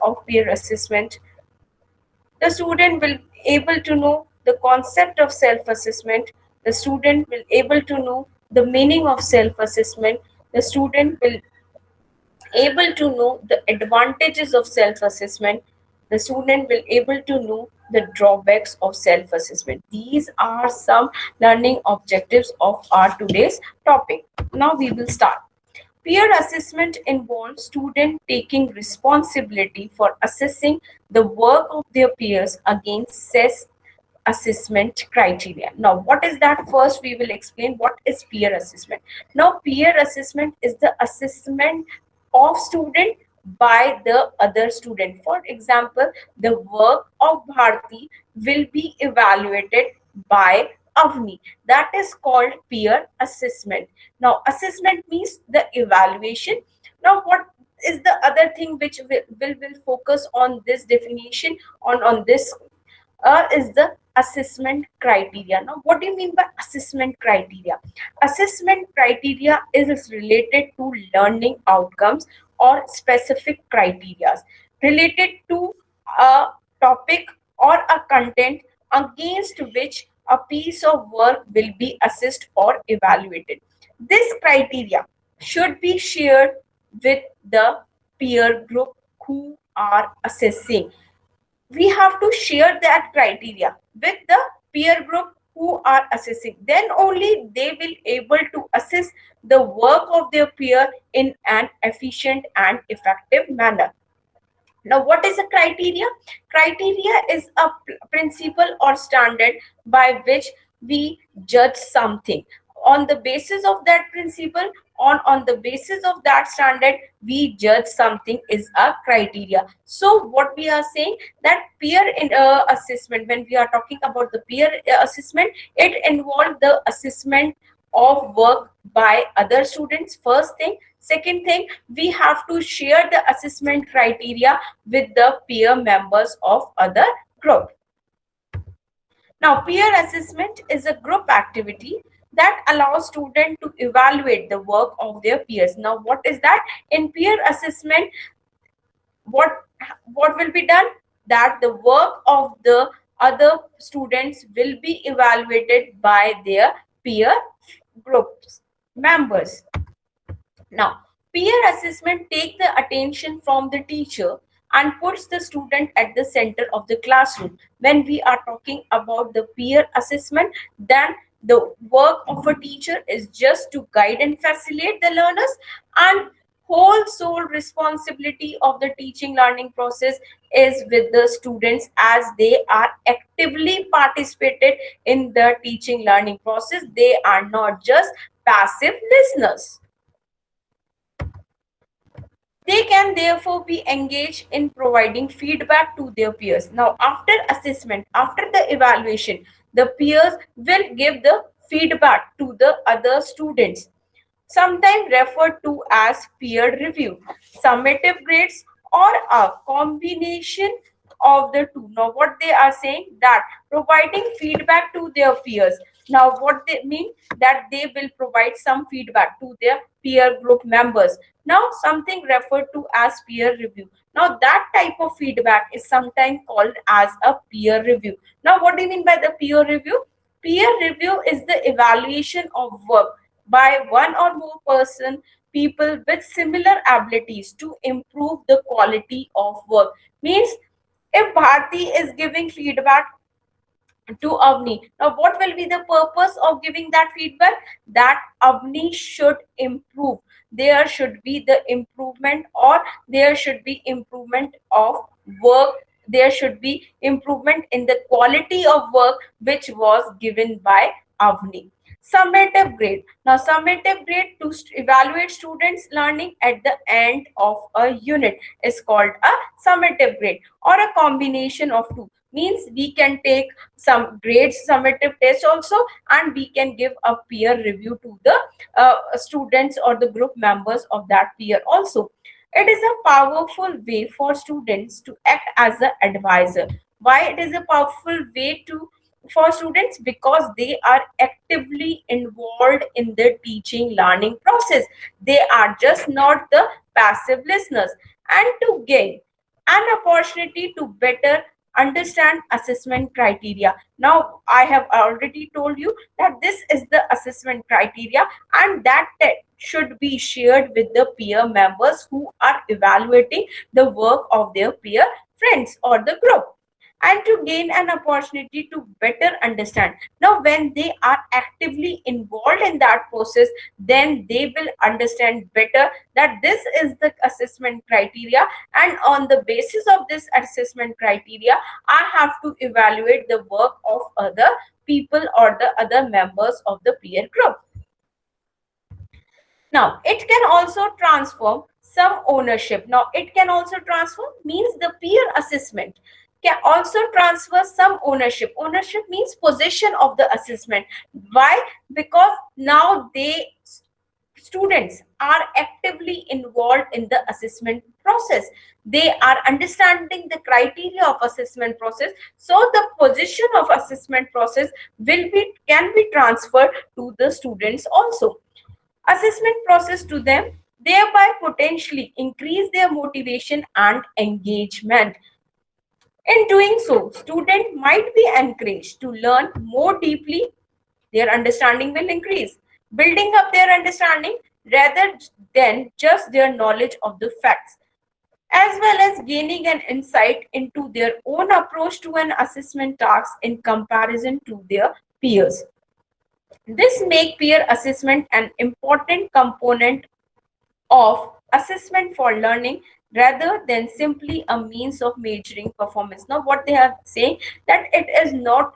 of peer assessment. The student will able to know the concept of self-assessment. The student will able to know the meaning of self-assessment. The student will able to know the advantages of self-assessment. The student will able to know the drawbacks of self-assessment. These are some learning objectives of our today's topic. Now we will start. Peer assessment involves students taking responsibility for assessing the work of their peers against assessment criteria. Now, what is that? First, we will explain what is peer assessment. Now, peer assessment is the assessment of student by the other student. For example, the work of Bharti will be evaluated by Avni. That is called peer assessment. Now, assessment means the evaluation. Now, what is the other thing which will focus on this definition on this is the assessment criteria. Now, what do you mean by assessment criteria? Assessment criteria is related to learning outcomes or specific criteria related to a topic or a content against which a piece of work will be assessed or evaluated. This criteria should be shared with the peer group who are assessing. We have to share that criteria with the peer group who are assessing. Then only they will able to assess the work of their peer in an efficient and effective manner. Now, what is a criteria? Criteria is a principle or standard by which we judge something. On the basis of that principle, on the basis of that standard, we judge something is a criteria. So, what we are saying that peer assessment, when we are talking about the peer assessment, it involves the assessment of work by other students. First thing. Second thing, we have to share the assessment criteria with the peer members of other group. Now, peer assessment is a group activity that allows students to evaluate the work of their peers. Now, what is that? In peer assessment, what will be done? That the work of the other students will be evaluated by their peer groups members. Now, peer assessment takes the attention from the teacher and puts the student at the center of the classroom. When we are talking about the peer assessment, then the work of a teacher is just to guide and facilitate the learners, and whole sole responsibility of the teaching learning process is with the students as they are actively participated in the teaching learning process. They are not just passive listeners. They can therefore be engaged in providing feedback to their peers. Now, after assessment, after the evaluation, the peers will give the feedback to the other students, sometimes referred to as peer review, summative grades, or a combination of the two. Now, what they are saying that providing feedback to their peers. Now, what they mean that they will provide some feedback to their peer group members. Now, something referred to as peer review. Now, that type of feedback is sometimes called as a peer review. Now, what do you mean by the peer review? Peer review is the evaluation of work by one or more people with similar abilities to improve the quality of work. Means if Bharti is giving feedback to Avni, now what will be the purpose of giving that feedback? That Avni should improve. There should be the improvement, or there should be improvement of work. There should be improvement in the quality of work which was given by Avni. Summative grade. Now, summative grade to evaluate students' learning at the end of a unit is called a summative grade, or a combination of two. Means we can take some grades summative test also, and we can give a peer review to the students or the group members of that peer also. It is a powerful way for students to act as an advisor. Why it is a powerful way to for students? Because they are actively involved in the teaching learning process. They are just not the passive listeners. And to gain an opportunity to better understand assessment criteria. Now, I have already told you that this is the assessment criteria, and that should be shared with the peer members who are evaluating the work of their peer friends or the group, and to gain an opportunity to better understand. Now, when they are actively involved in that process, then they will understand better that this is the assessment criteria, and on the basis of this assessment criteria, I have to evaluate the work of other people or the other members of the peer group. Now, it can also transform some ownership. Now, it can also transform means the peer assessment can also transfer some ownership. Ownership means possession of the assessment. Why? Because now students are actively involved in the assessment process. They are understanding the criteria of assessment process. So the position of assessment process can be transferred to the students also. Assessment process to them, thereby potentially increase their motivation and engagement. In doing so, student might be encouraged to learn more deeply. Their understanding will increase, building up their understanding rather than just their knowledge of the facts, as well as gaining an insight into their own approach to an assessment task in comparison to their peers. This makes peer assessment an important component of assessment for learning rather than simply a means of measuring performance. Now, what they are saying that it is not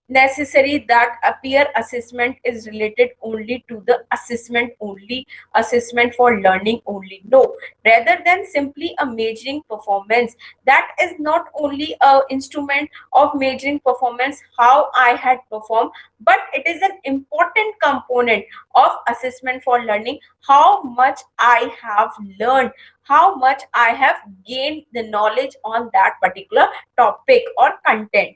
necessary that a peer assessment is related only to the assessment for learning only. No, rather than simply a measuring performance, that is not only a instrument of measuring performance how I had performed, but it is an important component of assessment for learning, how much I have learned, how much I have gained the knowledge on that particular topic or content.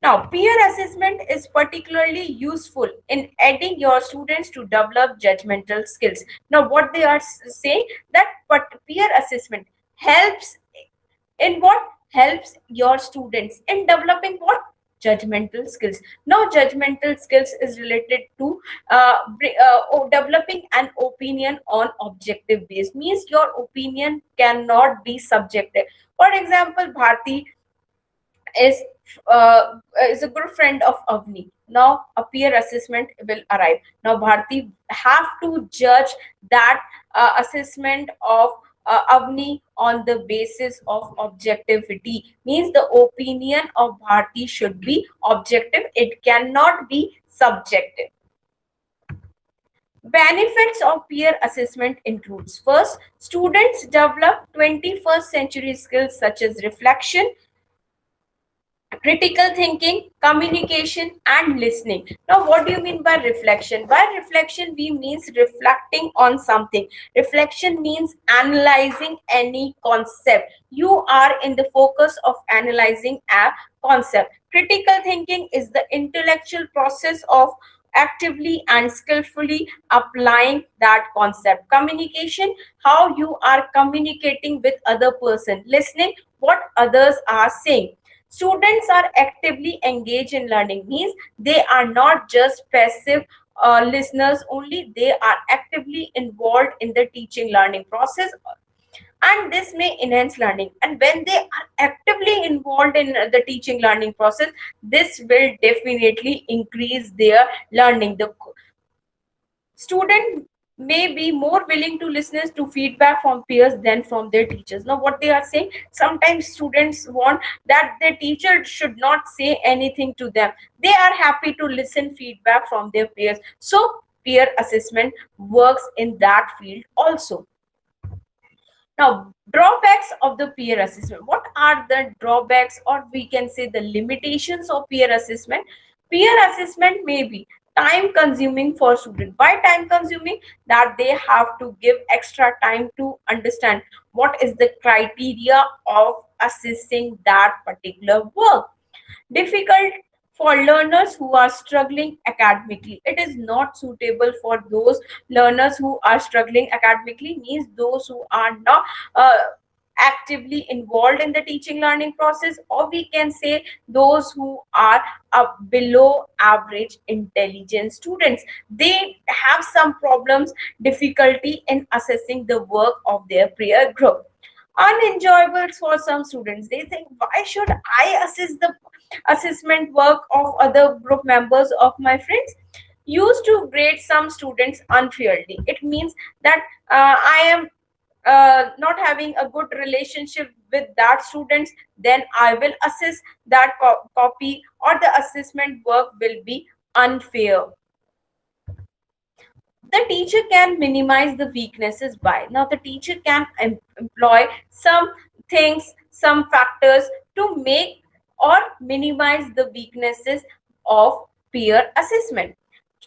Now, peer assessment is particularly useful in aiding your students to develop judgmental skills. Now, what they are saying that peer assessment helps in what? Helps your students in developing what? Judgmental skills. Now, judgmental skills is related to developing an opinion on objective base, means your opinion cannot be subjective. For example, Bharti is is a good friend of Avni. Now a peer assessment will arrive. Now Bharti have to judge that assessment of Avni on the basis of objectivity. Means the opinion of Bharti should be objective. It cannot be subjective. Benefits of peer assessment includes: first, students develop 21st century skills such as reflection, critical thinking, communication, and listening. Now, what do you mean by reflection? By reflection, we means reflecting on something. Reflection means analyzing any concept. You are in the focus of analyzing a concept. Critical thinking is the intellectual process of actively and skillfully applying that concept. Communication, how you are communicating with other person. Listening, what others are saying. Students are actively engaged in learning, means they are not just passive listeners only, they are actively involved in the teaching learning process, and this may enhance learning. And when they are actively involved in the teaching learning process, this will definitely increase their learning. The student may be more willing to listen to feedback from peers than from their teachers. Now, what they are saying, sometimes students want that their teacher should not say anything to them. They are happy to listen feedback from their peers. So, peer assessment works in that field also. Now, drawbacks of the peer assessment. What are the drawbacks, or we can say the limitations of peer assessment? Peer assessment may be time consuming for students. By time consuming, that they have to give extra time to understand what is the criteria of assessing that particular work. Difficult for learners who are struggling academically. It is not suitable for those learners who are struggling academically, means those who are not actively involved in the teaching learning process, or we can say those who are below average intelligence students. They have some problems, difficulty in assessing the work of their peer group. Unenjoyable for some students. They think, why should I assess the assessment work of other group members of my friends? Used to grade some students unfairly. It means that I am not having a good relationship with that students, then I will assess that copy, or the assessment work will be unfair. The teacher can minimize the weaknesses by, now the teacher can employ some things, some factors to make or minimize the weaknesses of peer assessment.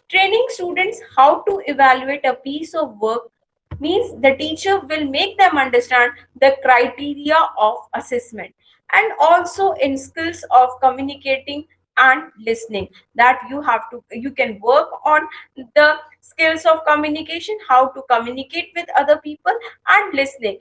Training students how to evaluate a piece of work means the teacher will make them understand the criteria of assessment, and also in skills of communicating and listening, that you can work on the skills of communication, how to communicate with other people, and listening.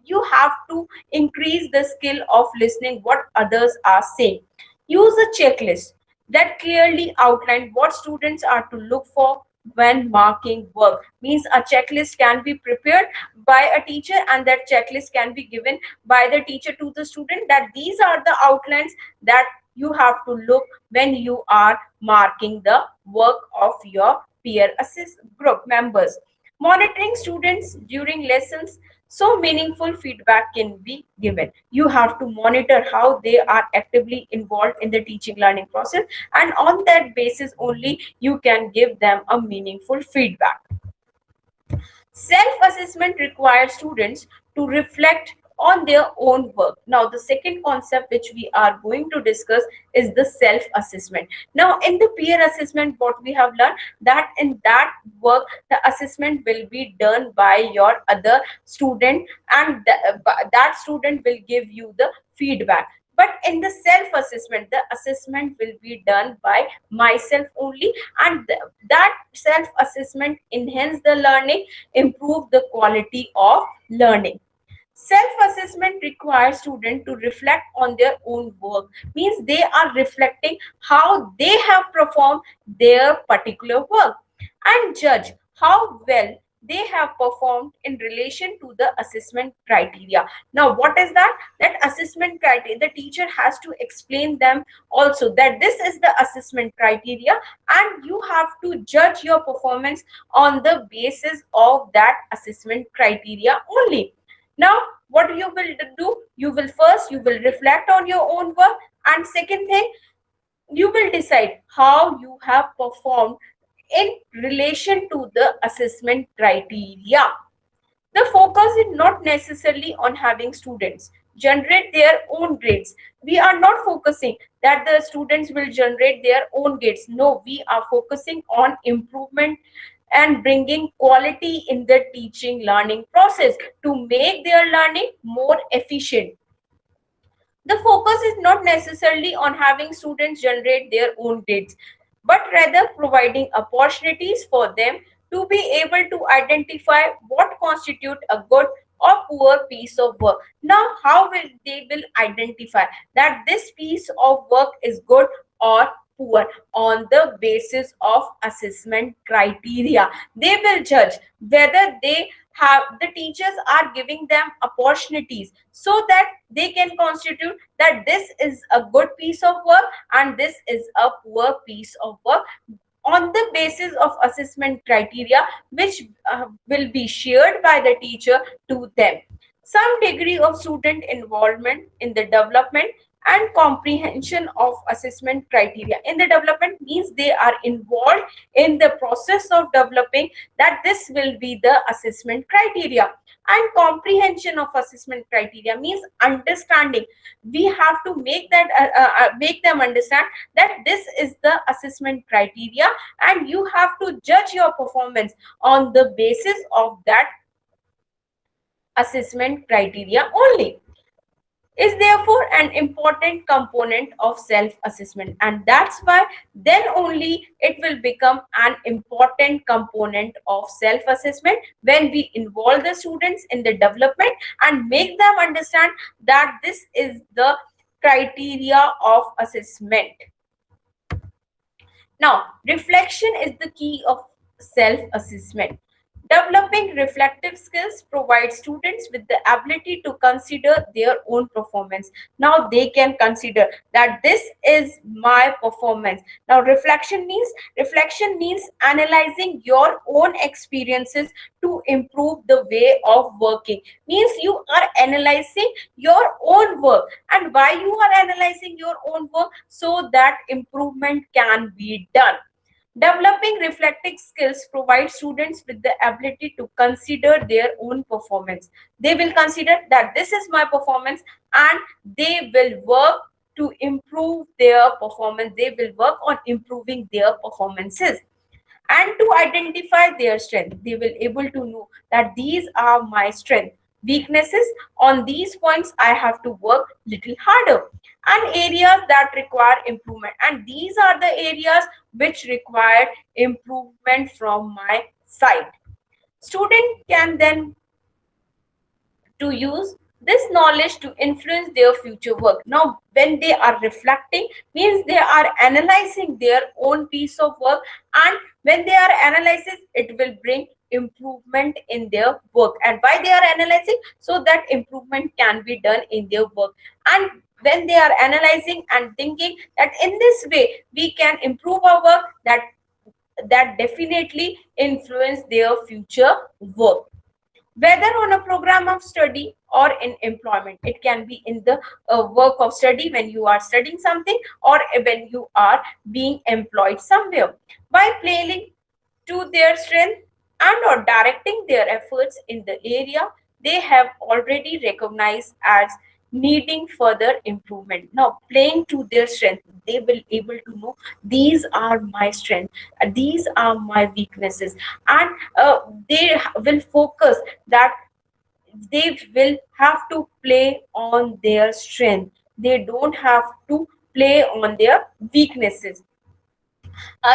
You have to increase the skill of listening what others are saying. Use a checklist that clearly outline what students are to look for when marking work. Means a checklist can be prepared by a teacher, and that checklist can be given by the teacher to the student, that these are the outlines that you have to look when you are marking the work of your peer assist group members. Monitoring students during lessons, so meaningful feedback can be given. You have to monitor how they are actively involved in the teaching learning process, and on that basis only you can give them a meaningful feedback. Self-assessment requires students to reflect on their own work. Now, the second concept which we are going to discuss is the self-assessment. Now, in the peer assessment, what we have learned, that in that work, the assessment will be done by your other student, and that student will give you the feedback. But in the self-assessment, the assessment will be done by myself only, and that self-assessment enhance the learning, improve the quality of learning. Self-assessment requires students to reflect on their own work. Means they are reflecting how they have performed their particular work, and judge how well they have performed in relation to the assessment criteria. Now, what is that? That assessment criteria, the teacher has to explain them also that this is the assessment criteria, and you have to judge your performance on the basis of that assessment criteria only. Now, what you will do, you will reflect on your own work, and second thing, you will decide how you have performed in relation to the assessment criteria. The focus is not necessarily on having students generate their own grades. We are not focusing that the students will generate their own grades. No, we are focusing on improvement and bringing quality in the teaching learning process to make their learning more efficient. The focus is not necessarily on having students generate their own grades, but rather providing opportunities for them to be able to identify what constitute a good or poor piece of work. Now, how will they will identify that this piece of work is good or poor? On the basis of assessment criteria, they will judge whether they have, the teachers are giving them opportunities so that they can constitute that this is a good piece of work and this is a poor piece of work, on the basis of assessment criteria which will be shared by the teacher to them. Some degree of student involvement in the development and comprehension of assessment criteria. In the development means they are involved in the process of developing that this will be the assessment criteria. And comprehension of assessment criteria means understanding. We have to make that make them understand that this is the assessment criteria, and you have to judge your performance on the basis of that assessment criteria only. is therefore an important component of self-assessment, and that's why then only it will become an important component of self-assessment when we involve the students in the development and make them understand that this is the criteria of assessment. Now, reflection is the key of self-assessment. Developing reflective skills provides students with the ability to consider their own performance. Now they can consider that this is my performance. Now reflection means analyzing your own experiences to improve the way of working. Means you are analyzing your own work, and why you are analyzing your own work, so that improvement can be done. Developing reflective skills provides students with the ability to consider their own performance. They will consider that this is my performance, and they will work to improve their performance. They will work on improving their performances and to identify their strength. They will able to know that these are my strength, weaknesses. On these points I have to work little harder, and areas that require improvement, and these are the areas which require improvement from my side. Student can then to use this knowledge to influence their future work. Now, when they are reflecting, means they are analyzing their own piece of work, and when they are analyzing, it will bring improvement in their work. And why they are analyzing? So that improvement can be done in their work. And when they are analyzing and thinking that in this way we can improve our work, that definitely influence their future work, whether on a program of study or in employment. It can be in the work of study when you are studying something, or when you are being employed somewhere. By playing to their strength and or directing their efforts in the area they have already recognized as needing further improvement. Now playing to their strength, they will able to know these are my strengths, these are my weaknesses, and they will focus that they will have to play on their strength. They don't have to play on their weaknesses.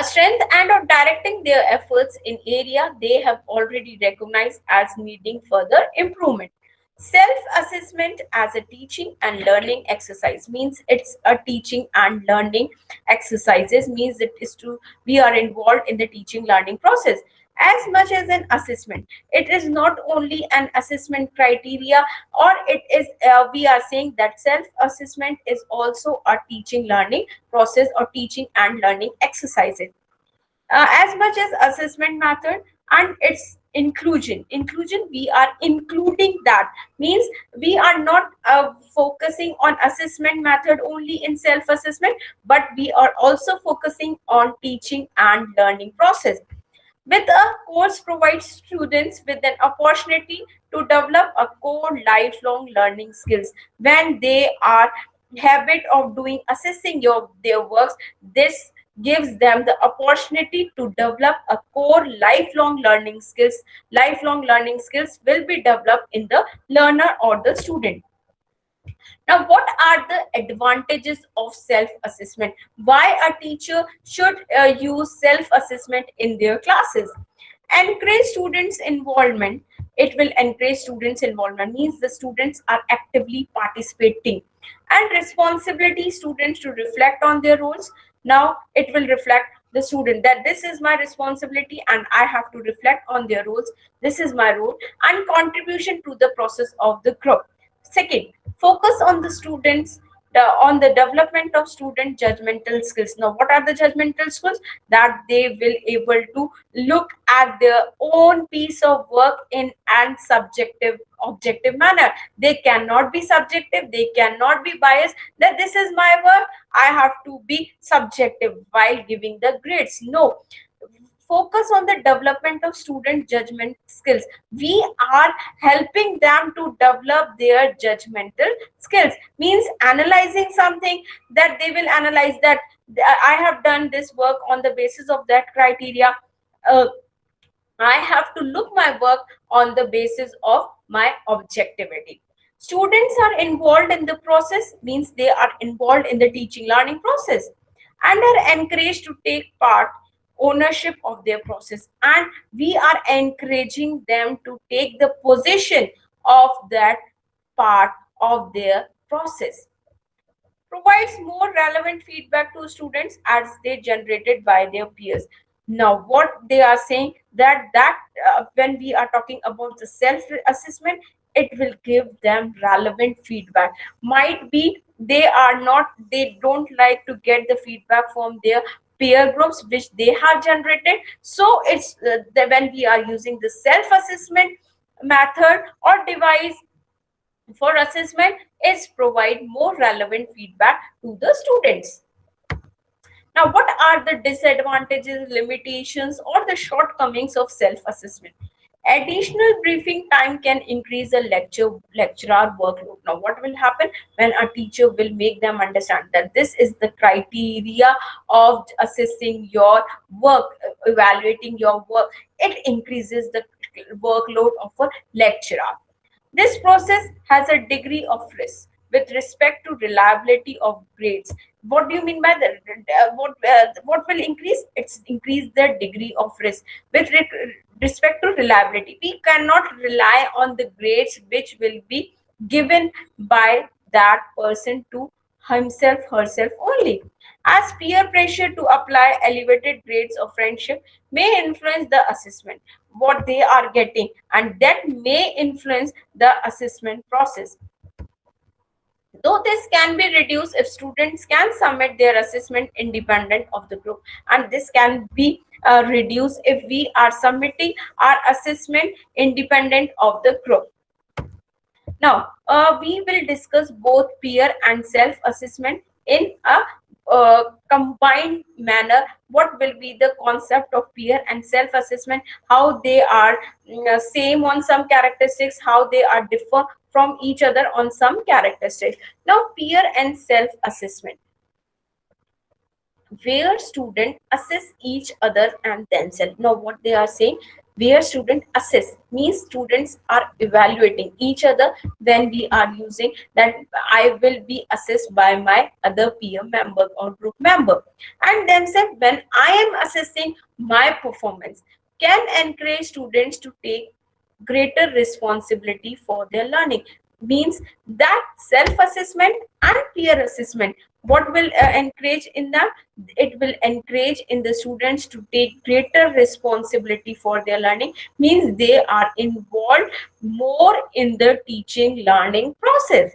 Strength and or directing their efforts in area they have already recognized as needing further improvement. Self-assessment as a teaching and learning exercise, means it's a teaching and learning exercises, means it is to we are involved in the teaching learning process as much as an assessment. It is not only an assessment criteria, or it is we are saying that self-assessment is also a teaching learning process or teaching and learning exercises. As much as assessment method and its inclusion we are including that, means we are not focusing on assessment method only in self assessment, but we are also focusing on teaching and learning process. With a course provides students with an opportunity to develop a core lifelong learning skills. When they are habit of doing assessing their works, this gives them the opportunity to develop a core lifelong learning skills. Lifelong learning skills will be developed in the learner or the student. Now, what are the advantages of self-assessment? Why a teacher should use self-assessment in their classes? Encourage students' involvement. It will encourage students' involvement, means the students are actively participating. And responsibility, students to reflect on their roles. Now, it will reflect the student that this is my responsibility and I have to reflect on their roles. This is my role, and contribution to the process of the group. Second, focus on the students, on the development of student judgmental skills. Now, what are the judgmental skills? That they will able to look at their own piece of work in an subjective, objective manner. They cannot be subjective. They cannot be biased. That this is my work. I have to be subjective while giving the grades. No, focus on the development of student judgment skills. We are helping them to develop their judgmental skills, means analyzing something, that they will analyze that I have done this work on the basis of that criteria. uh, I have to look my work on the basis of my objectivity. Students are involved in the process, means they are involved in the teaching learning process and are encouraged to take part ownership of their process, and we are encouraging them to take the position of that part of their process. Provides more relevant feedback to students as they generated by their peers. Now what they are saying, that when we are talking about the self assessment, it will give them relevant feedback. Might be they don't like to get the feedback from their peer groups which they have generated, so it's when we are using the self assessment method or device for assessment, is provide more relevant feedback to the students. Now, what are the disadvantages, limitations, or the shortcomings of self-assessment? Additional briefing time can increase the lecturer workload. Now, what will happen when a teacher will make them understand that this is the criteria of assessing your work, evaluating your work? It increases the workload of a lecturer. This process has a degree of risk with respect to reliability of grades. What do you mean by that? What will increase? It's increase the degree of risk with respect to reliability. We cannot rely on the grades which will be given by that person to himself, herself only. As peer pressure to apply elevated grades of friendship may influence the assessment, what they are getting, and that may influence the assessment process. Though this can be reduced if students can submit their assessment independent of the group, and this can be reduced if we are submitting our assessment independent of the group. Now, we will discuss both peer and self-assessment in a combined manner. What will be the concept of peer and self-assessment, how they are same on some characteristics, how they are differ from each other on some characteristics. Now, peer and self-assessment, where students assess each other and themselves. Now what they are saying, where student assess means students are evaluating each other. When we are using that, I will be assessed by my other peer member or group member, and themselves when I am assessing my performance, can encourage students to take greater responsibility for their learning. Means that self-assessment and peer assessment, what will encourage in them? It will encourage in the students to take greater responsibility for their learning, means they are involved more in the teaching learning process.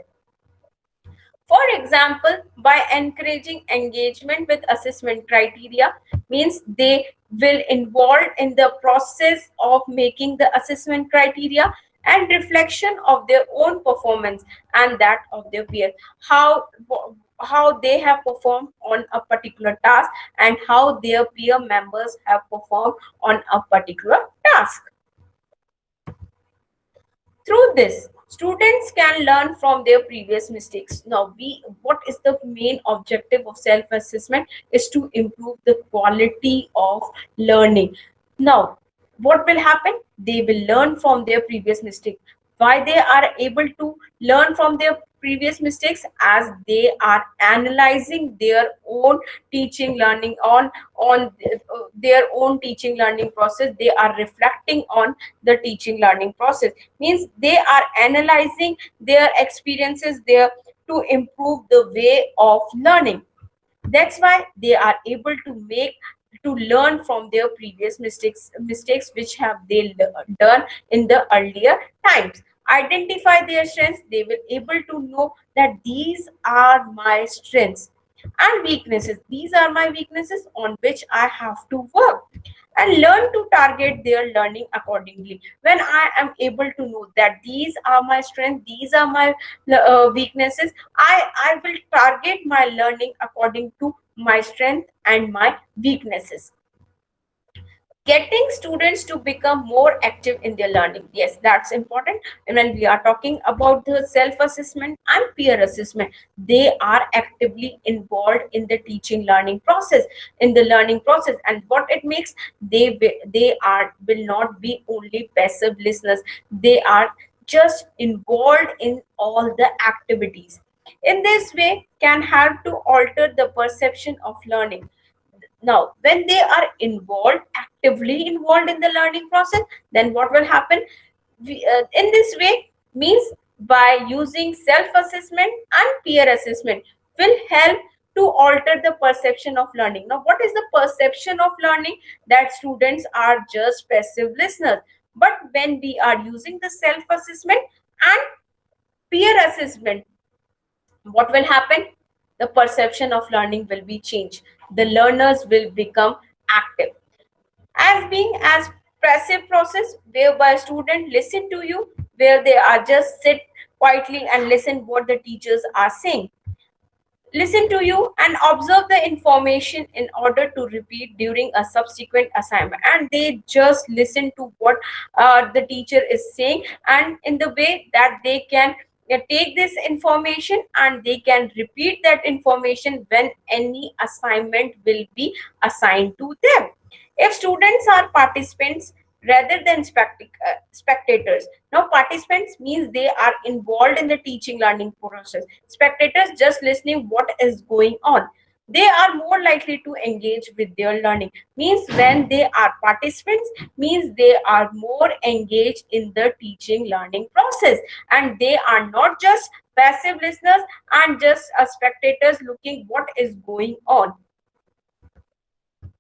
For example, by encouraging engagement with assessment criteria, means they will involve in the process of making the assessment criteria and reflection of their own performance and that of their peers. How they have performed on a particular task and how their peer members have performed on a particular task. Through this, students can learn from their previous mistakes. Now, what is the main objective of self-assessment is to improve the quality of learning. Now, what will happen? They will learn from their previous mistake. Why they are able to learn from their previous mistakes? As they are analyzing their own teaching learning on their own teaching learning process. They are reflecting on the teaching learning process, means they are analyzing their experiences there to improve the way of learning. That's why they are able to learn from their previous mistakes which have they done in the earlier times. Identify their strengths, they will able to know that these are my strengths, and weaknesses, these are my weaknesses on which I have to work, and learn to target their learning accordingly. When I am able to know that these are my strengths, these are my weaknesses, I will target my learning according to my strength and my weaknesses. Getting students to become more active in their learning, yes, that's important. And when we are talking about the self assessment and peer assessment, they are actively involved in the teaching learning process, in the learning process. And what it makes, they are will not be only passive listeners, they are just involved in all the activities. In this way can help to alter the perception of learning. Now, when they are involved, actively involved in the learning process, then what will happen? In this way means by using self-assessment and peer assessment will help to alter the perception of learning. Now, what is the perception of learning? That students are just passive listeners. But when we are using the self-assessment and peer assessment, what will happen? The perception of learning will be changed. The learners will become active. As being as passive process whereby students listen to you, where they are just sit quietly and listen what the teachers are saying, listen to you and observe the information in order to repeat during a subsequent assignment, and they just listen to what the teacher is saying, and in the way that they can take this information and they can repeat that information when any assignment will be assigned to them. If students are participants rather than spectators, now participants means they are involved in the teaching learning process. Spectators just listening what is going on. They are more likely to engage with their learning. Means when they are participants, means they are more engaged in the teaching learning process, and they are not just passive listeners and just spectators looking what is going on.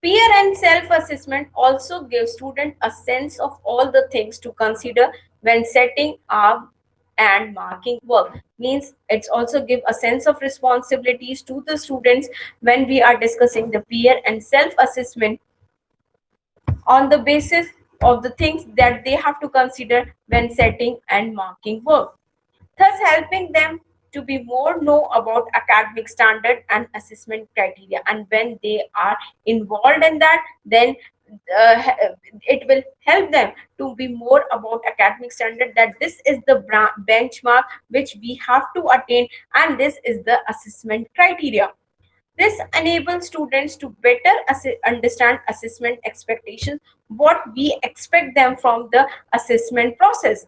Peer and self-assessment also give students a sense of all the things to consider when setting up and marking work. Means it's also give a sense of responsibilities to the students when we are discussing the peer and self-assessment on the basis of the things that they have to consider when setting and marking work, thus helping them to be more know about academic standard and assessment criteria. And when they are involved in that, then it will help them to be more about academic standard, that this is the benchmark which we have to attain, and this is the assessment criteria. This enables students to better understand assessment expectations, what we expect them from the assessment process,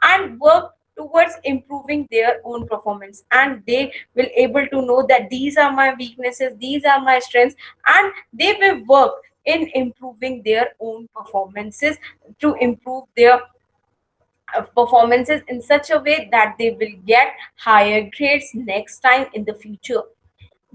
and work towards improving their own performance. And they will able to know that these are my weaknesses, these are my strengths, and they will work in improving their own performances to improve their performances in such a way that they will get higher grades next time in the future.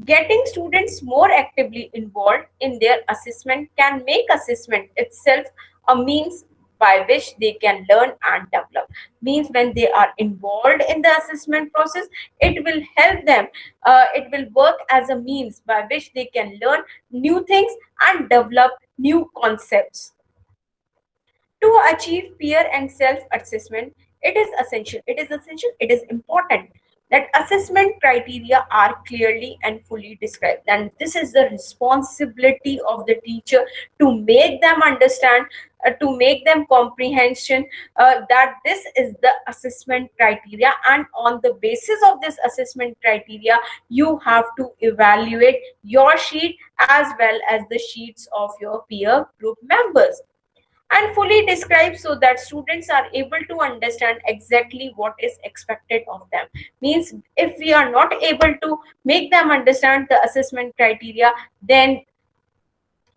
Getting students more actively involved in their assessment can make assessment itself a means by which they can learn and develop. Means when they are involved in the assessment process, it will help them, it will work as a means by which they can learn new things and develop new concepts. To achieve peer and self assessment, it is important that assessment criteria are clearly and fully described, and this is the responsibility of the teacher to make them understand, to make them comprehension, that this is the assessment criteria, and on the basis of this assessment criteria you have to evaluate your sheet as well as the sheets of your peer group members, and fully described so that students are able to understand exactly what is expected of them. Means if we are not able to make them understand the assessment criteria, then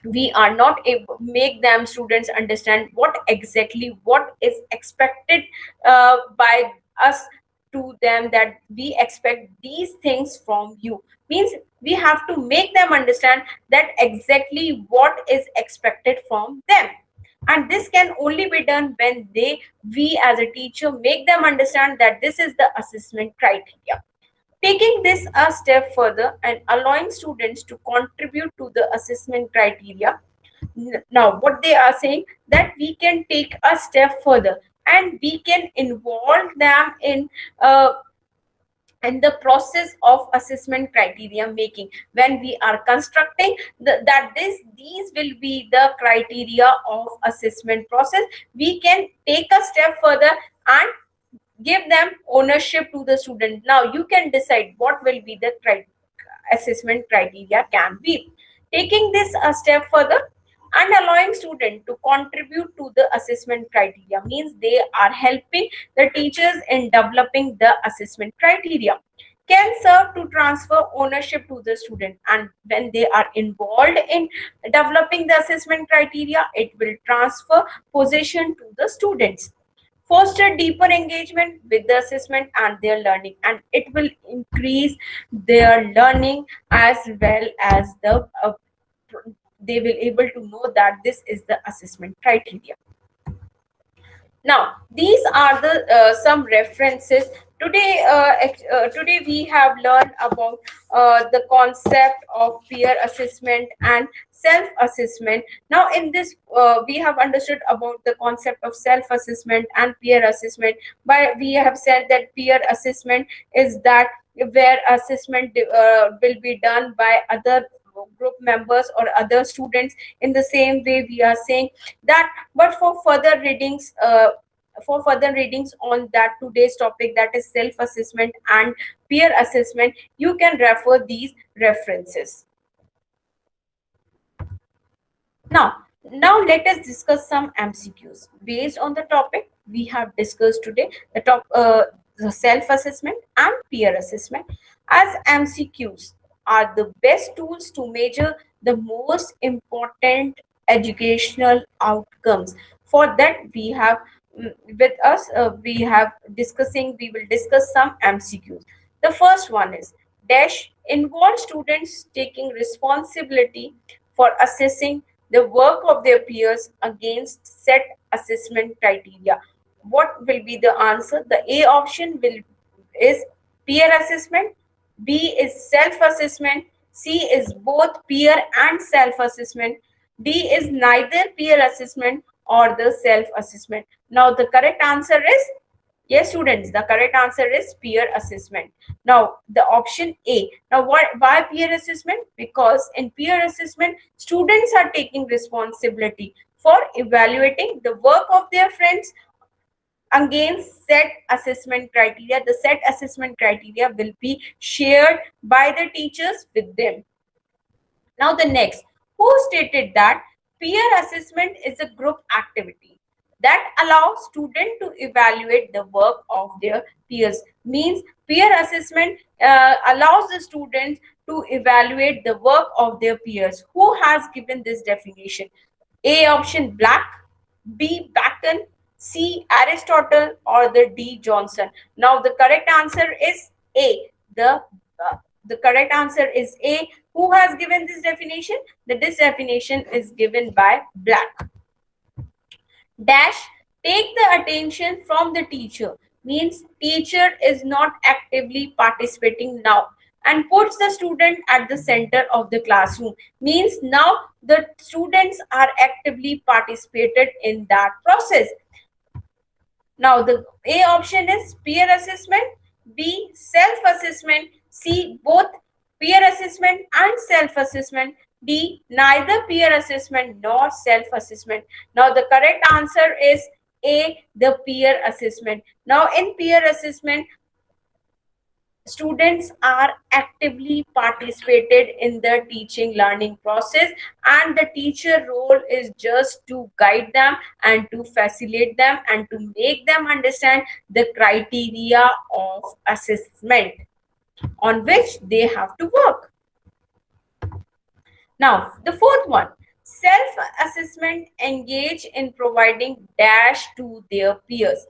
we are not able make them students understand what exactly what is expected by us to them, that we expect these things from you. Means we have to make them understand that exactly what is expected from them, and this can only be done when we as a teacher make them understand that this is the assessment criteria. Taking this a step further and allowing students to contribute to the assessment criteria. Now, what they are saying, that we can take a step further and we can involve them uh, in the process of assessment criteria making. When we are constructing that these will be the criteria of assessment process, we can take a step further and give them ownership to the student. Now you can decide what will be the assessment criteria can be. Taking this a step further, and allowing students to contribute to the assessment criteria, means they are helping the teachers in developing the assessment criteria. Can serve to transfer ownership to the student, and when they are involved in developing the assessment criteria, it will transfer possession to the students. Foster deeper engagement with the assessment and their learning, and it will increase their learning as well as they will able to know that this is the assessment criteria. Now, these are the some references. Today we have learned about the concept of peer assessment and self-assessment. Now, in this, we have understood about the concept of self-assessment and peer assessment. But we have said that peer assessment is that where assessment will be done by other group members or other students. In the same way, we are saying that, but for further readings on that today's topic, that is self assessment and peer assessment, you can refer these references. Now let us discuss some MCQs based on the topic we have discussed today, the self-assessment and peer assessment. As MCQs are the best tools to measure the most important educational outcomes. For that, we have with us, we will discuss some MCQs. The first one is dash involve students taking responsibility for assessing the work of their peers against set assessment criteria. What will be the answer? The A option will is peer assessment, B is self-assessment, C is both peer and self-assessment, D is neither peer assessment or the self-assessment. Now the correct answer is yes, students, the correct answer is peer assessment. Now, the option A. Now, why peer assessment? Because in peer assessment, students are taking responsibility for evaluating the work of their friends against set assessment criteria. The set assessment criteria will be shared by the teachers with them. Now, the next, who stated that peer assessment is a group activity that allows students to evaluate the work of their peers? Means peer assessment allows the students to evaluate the work of their peers. Who has given this definition? A option Black, B Bacon, C Aristotle, or the D Johnson. Now the correct answer is A. The correct answer is A. Who has given this definition? This definition is given by Black. Dash take the attention from the teacher, means teacher is not actively participating now and puts the student at the center of the classroom, means now the students are actively participated in that process. Now the A option is peer assessment, B self-assessment, C both peer assessment and self-assessment, D neither peer assessment nor self-assessment. Now the correct answer is A, the peer assessment. Now in peer assessment, students are actively participated in the teaching learning process, and the teacher role is just to guide them and to facilitate them and to make them understand the criteria of assessment on which they have to work. Now the fourth one, self-assessment engage in providing dash to their peers.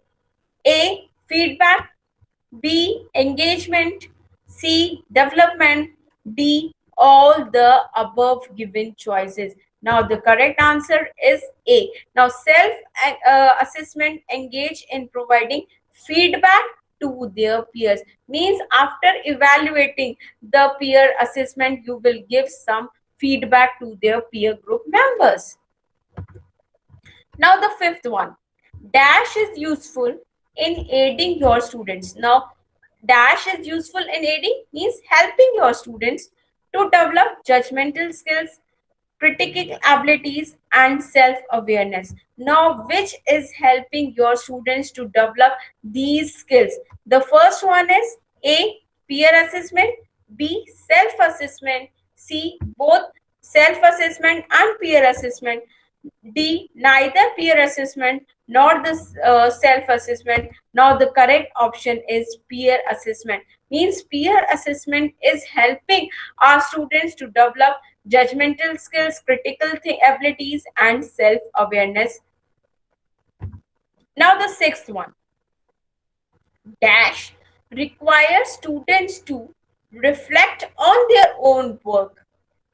A, feedback, B, engagement, C, development, D, all the above given choices. Now the correct answer is A. Now self-assessment engage in providing feedback to their peers, means after evaluating the peer assessment, you will give some feedback to their peer group members. Now the fifth one, dash is useful in aiding your students. Now dash is useful in aiding means helping your students to develop judgmental skills, critical abilities, and self-awareness. Now which is helping your students to develop these skills? The first one is A, peer assessment, B, self-assessment, C, both self-assessment and peer assessment. D, neither peer assessment nor the self-assessment. Now the correct option is peer assessment. Means peer assessment is helping our students to develop judgmental skills, critical abilities, and self-awareness. Now the sixth one, dash, requires students to reflect on their own work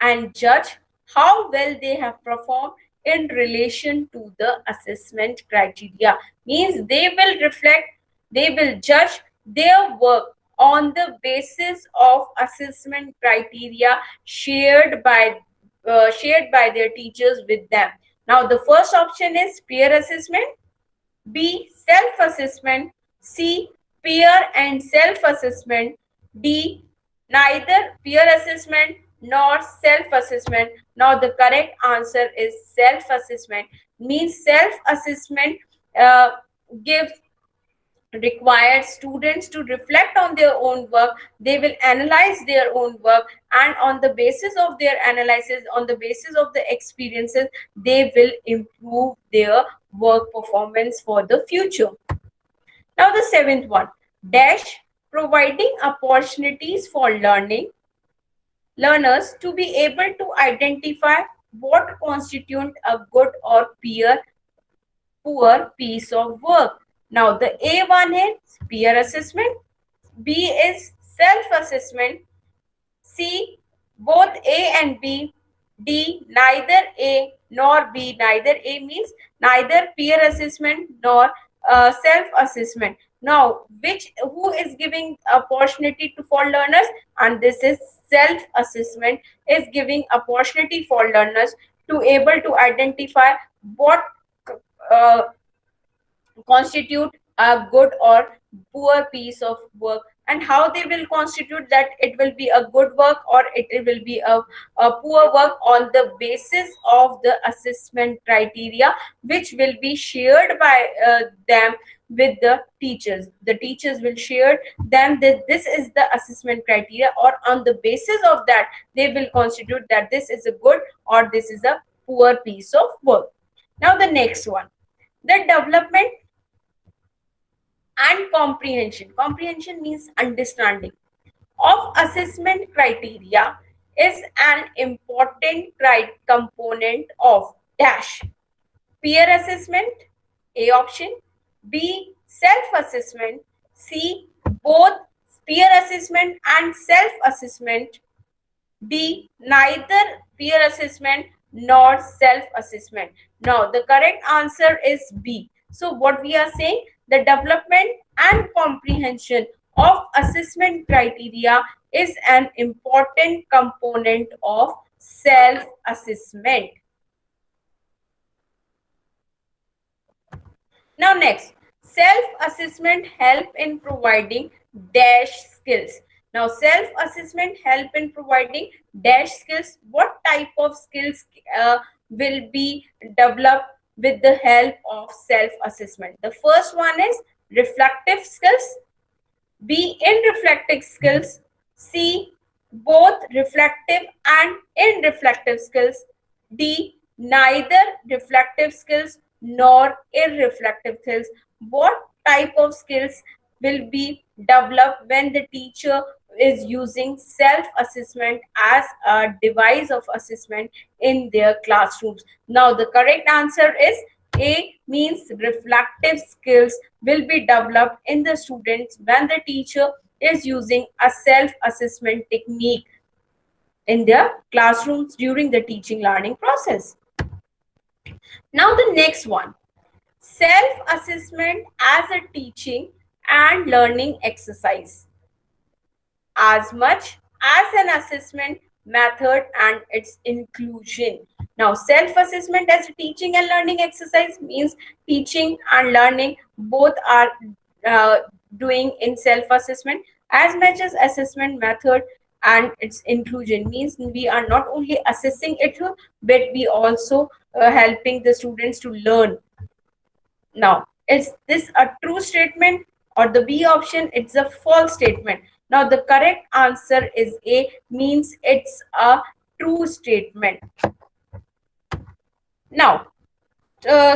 and judge how well they have performed in relation to the assessment criteria. Means they will reflect, they will judge their work on the basis of assessment criteria shared by their teachers with them. Now the first option is peer assessment, B, self-assessment, C, peer and self-assessment, D, neither peer assessment nor self-assessment. Now the correct answer is self-assessment. Means self-assessment uh, gives required students to reflect on their own work. They will analyze their own work, and on the basis of their analysis, on the basis of the experiences, they will improve their work performance for the future. Now the seventh one, dash, providing opportunities for learners to be able to identify what constitute a good or poor piece of work. Now the A1 is peer assessment, B is self-assessment, C, both A and B, D, neither A nor B. Neither A means neither peer assessment nor self-assessment. Now, who is giving opportunity to for learners? And this is self-assessment is giving opportunity for learners to able to identify what uh, constitute a good or poor piece of work, and how they will constitute that it will be a good work or it will be a poor work on the basis of the assessment criteria, which will be shared by them with the teachers. The teachers will share them that this is the assessment criteria, or on the basis of that they will constitute that this is a good or this is a poor piece of work. Now the next one, the development and comprehension. Comprehension means understanding of assessment criteria is an important component of dash, peer assessment, A option, B, self-assessment, C, both peer assessment and self-assessment, D, neither peer assessment nor self-assessment. Now, the correct answer is B. So, what we are saying, the development and comprehension of assessment criteria is an important component of self-assessment. Now next, self-assessment help in providing dash skills. Now self-assessment help in providing dash skills. What type of skills will be developed with the help of self-assessment? The first one is reflective skills, B, in reflective skills, C, both reflective and in reflective skills, D, neither reflective skills nor irreflective skills. What type of skills will be developed when the teacher is using self-assessment as a device of assessment in their classrooms? Now the correct answer is A, means reflective skills will be developed in the students when the teacher is using a self-assessment technique in their classrooms during the teaching learning process. Now the next one, self-assessment as a teaching and learning exercise as much as an assessment method and its inclusion. Now self-assessment as a teaching and learning exercise means teaching and learning both are uh, doing in self-assessment as much as assessment method and its inclusion means we are not only assessing it but we also helping the students to learn. Now, is this a true statement or the B option? It's a false statement. Now, the correct answer is A, means it's a true statement. Now,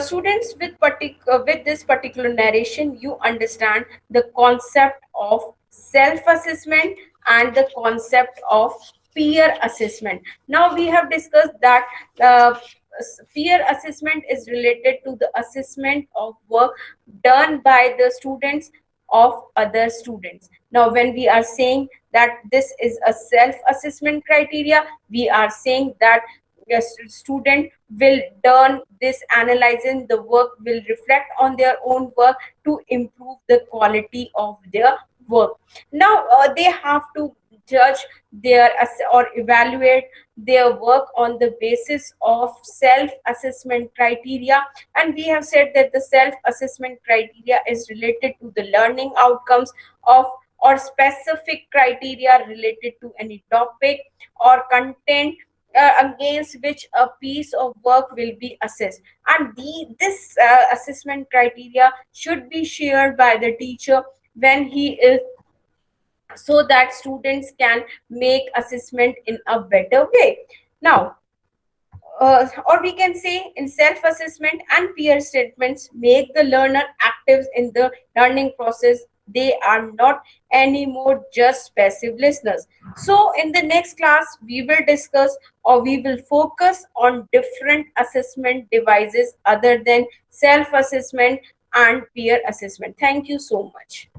students, with this particular narration, you understand the concept of self-assessment and the concept of peer assessment. Now we have discussed that peer assessment is related to the assessment of work done by the students of other students. Now when we are saying that this is a self-assessment criteria, we are saying that yes, student will done this analyzing the work, will reflect on their own work to improve the quality of their work. Now they have to judge or evaluate their work on the basis of self assessment criteria, and we have said that the self assessment criteria is related to the learning outcomes of or specific criteria related to any topic or content against which a piece of work will be assessed, and this assessment criteria should be shared by the teacher when he is, so that students can make assessment in a better way. Now or we can say in self-assessment and peer statements make the learner active in the learning process. They are not anymore just passive listeners. So in the next class we will discuss, or we will focus on different assessment devices other than self-assessment and peer assessment. Thank you so much.